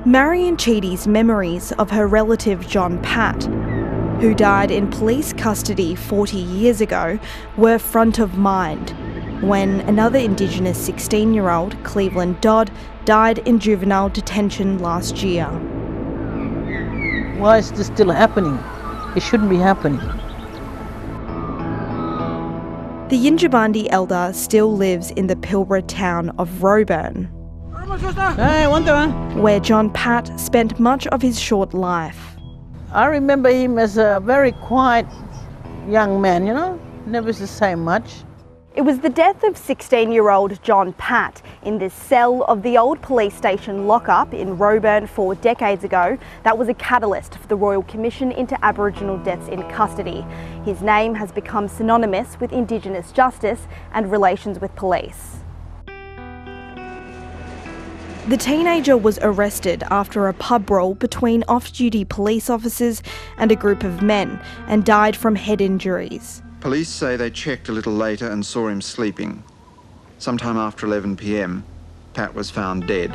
Marion Cheaty's memories of her relative John Pat, who died in police custody 40 years ago, were front of mind when another Indigenous 16-year-old, Cleveland Dodd, died in juvenile detention last year. Why is this still happening? It shouldn't be happening. The Yindjibarndi elder still lives in the Pilbara town of Roebourne, where John Pat spent much of his short life. I remember him as a very quiet young man, never to say much. It was the death of 16-year-old John Pat in this cell of the old police station lockup in Roebourne 4 decades ago that was a catalyst for the Royal Commission into Aboriginal deaths in custody. His name has become synonymous with Indigenous justice and relations with police. The teenager was arrested after a pub brawl between off-duty police officers and a group of men and died from head injuries. Police say they checked a little later and saw him sleeping. Sometime after 11 p.m, Pat was found dead.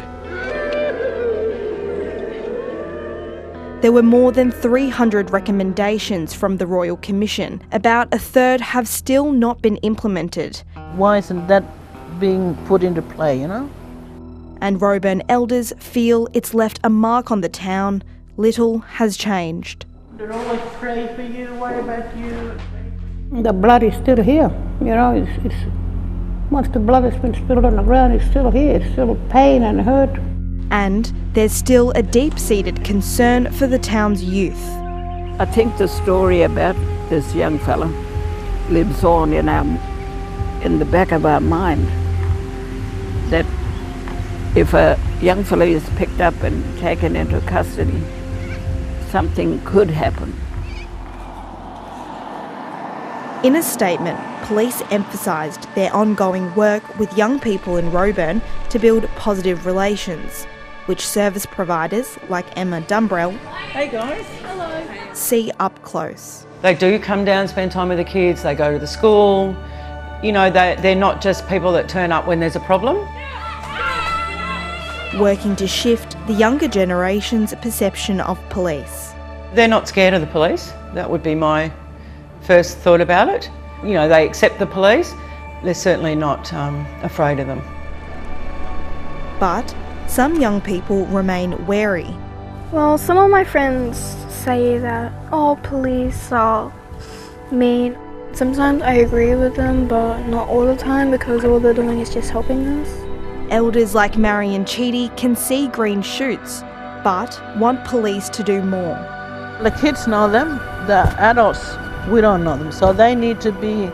There were more than 300 recommendations from the Royal Commission. About a third have still not been implemented. Why isn't that being put into play, And Roebourne elders feel it's left a mark on the town. Little has changed. They always pray for you, what about you? The blood is still here, it's once the blood has been spilled on the ground, it's still here, it's still pain and hurt. And there's still a deep-seated concern for the town's youth. I think the story about this young fella lives on in the back of our mind, that if a young fella is picked up and taken into custody, something could happen. In a statement, police emphasised their ongoing work with young people in Roebourne to build positive relations, which service providers like Emma Dumbrell Hey guys. Hello. see up close. They do come down, spend time with the kids, they go to the school. They're not just people that turn up when there's a problem. Working to shift the younger generation's perception of police. They're not scared of the police. That would be my first thought about it. They accept the police. They're certainly not afraid of them. But some young people remain wary. Well, some of my friends say that, police are mean. Sometimes I agree with them, but not all the time, because all they're doing is just helping us. Elders like Marion Cheaty can see green shoots, but want police to do more. The kids know them, the adults, we don't know them, so they need to be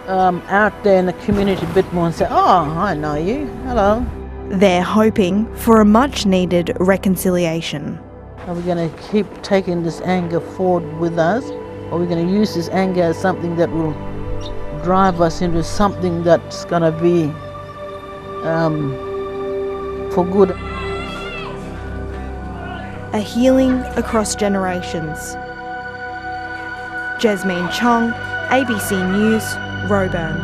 out there in the community a bit more and say, I know you, hello. They're hoping for a much-needed reconciliation. Are we going to keep taking this anger forward with us, or are we going to use this anger as something that will drive us into something that's going to be for good? A healing across generations. Jasmine Chong, ABC News, Roebourne.